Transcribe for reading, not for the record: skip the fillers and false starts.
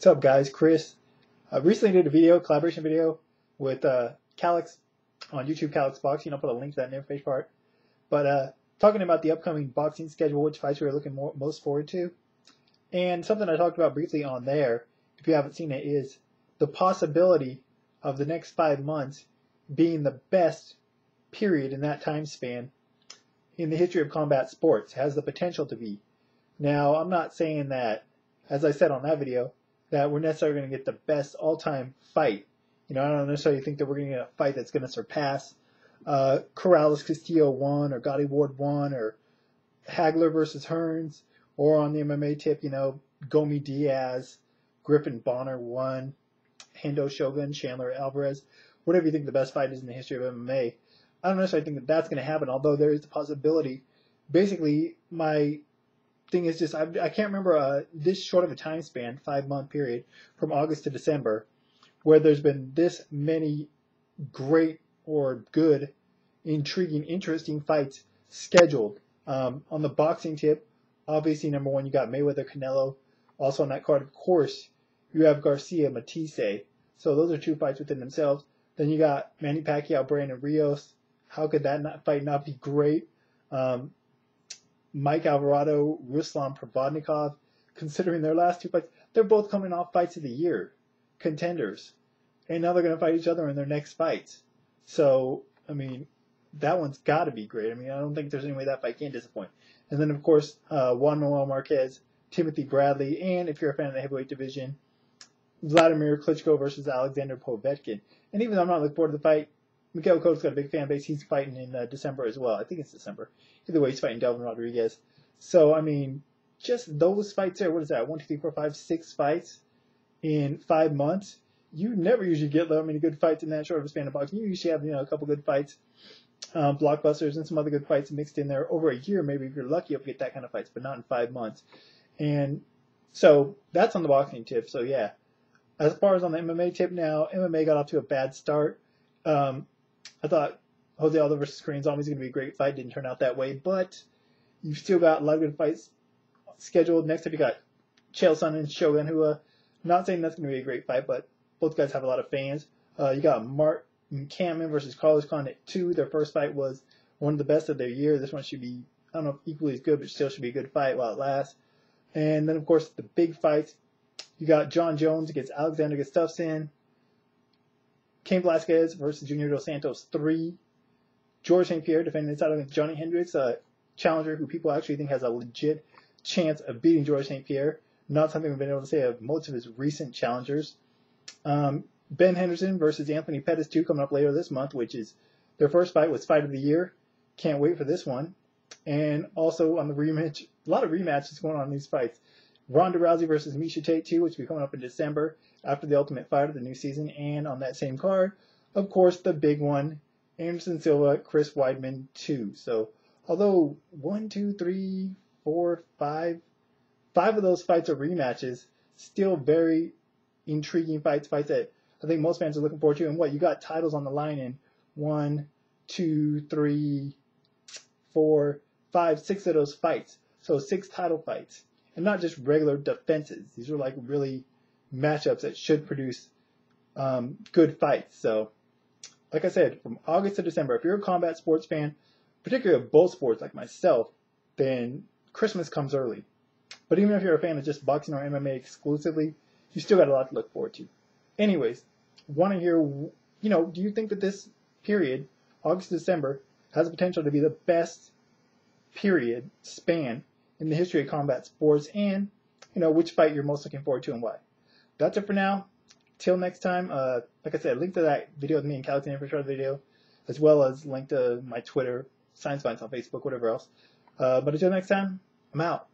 What's up, guys? Chris. I recently did a video, collaboration video with Calix on YouTube, Calix Boxing. I'll put a link to that in the information part. But talking about the upcoming boxing schedule, which fights we are looking most forward to. And something I talked about briefly on there, if you haven't seen it, is the possibility of the next 5 months being the best period in that time span in the history of combat sports. It has the potential to be. Now, I'm not saying that, as I said on that video, that we're necessarily going to get the best all-time fight. I don't necessarily think that we're going to get a fight that's going to surpass Corrales Castillo 1 or Gotti Ward 1 or Hagler versus Hearns, or on the MMA tip, Gomi Diaz, Griffin Bonner 1, Hendo Shogun, Chandler Alvarez, whatever you think the best fight is in the history of MMA. I don't necessarily think that that's going to happen, although there is a possibility. Basically, my thing is just, I can't remember this short of a time span, 5-month period, from August to December, where there's been this many great or good, intriguing, interesting fights scheduled. On the boxing tip, obviously, number one, you got Mayweather Canelo. Also on that card, of course, you have Garcia Matisse. So those are two fights within themselves. Then you got Manny Pacquiao, Brandon Rios. How could that fight not be great? Mike Alvarado, Ruslan Provodnikov, considering their last two fights, they're both coming off fights of the year, contenders. And now they're going to fight each other in their next fights. So, that one's got to be great. I don't think there's any way that fight can disappoint. And then, of course, Juan Manuel Marquez, Timothy Bradley, and if you're a fan of the heavyweight division, Vladimir Klitschko versus Alexander Povetkin. And even though I'm not looking forward to the fight, Miguel Cotto's got a big fan base. He's fighting in December as well. I think it's December. Either way, he's fighting Delvin Rodriguez. So, just those fights there, what is that? 1, 2, 3, 4, 5, 6 fights in 5 months. You never usually get that many good fights in that short of a span of boxing. You usually have, a couple good fights, blockbusters, and some other good fights mixed in there over a year. Maybe if you're lucky, you'll get that kind of fights, but not in 5 months. And so that's on the boxing tip. So, yeah. As far as on the MMA tip now, MMA got off to a bad start. I thought Jose Aldo versus Korean Zombie is going to be a great fight. Didn't turn out that way, but you've still got a lot of good fights scheduled. Next up, you got Chael Sonnen and Shogun, who, I'm not saying that's going to be a great fight, but both guys have a lot of fans. You got Mark Kampman versus Carlos Condit 2. Their first fight was one of the best of their year. This one should be, I don't know, equally as good, but still should be a good fight while it lasts. And then, of course, the big fights. You got John Jones against Alexander Gustafsson. Cain Velasquez versus Junior Dos Santos 3. George St. Pierre defending his title against Johnny Hendricks, a challenger who people actually think has a legit chance of beating George St. Pierre. Not something we've been able to say of most of his recent challengers. Ben Henderson versus Anthony Pettis 2 coming up later this month, which is their first fight was Fight of the Year. Can't wait for this one. And also on the rematch, a lot of rematches going on in these fights. Ronda Rousey versus Miesha Tate 2, which will be coming up in December after the Ultimate Fighter, the new season. And on that same card, of course, the big one, Anderson Silva, Chris Weidman 2. So, although 1, 2, 3, 4, 5 of those fights are rematches, still very intriguing fights that I think most fans are looking forward to. And you got titles on the line in 1, 2, 3, 4, 5, 6 of those fights. So 6 title fights. And not just regular defenses. These are like really matchups that should produce good fights. So, like I said, from August to December, if you're a combat sports fan, particularly of both sports like myself, then Christmas comes early. But even if you're a fan of just boxing or MMA exclusively, you still got a lot to look forward to. Anyways, want to hear, do you think that this period, August to December, has the potential to be the best period span in the history of combat sports, and which fight you're most looking forward to and why? That's it for now. Till next time, like I said, link to that video with me and Calix in the infrastructure video, as well as link to my Twitter, Science Finds on Facebook, whatever else. But until next time, I'm out.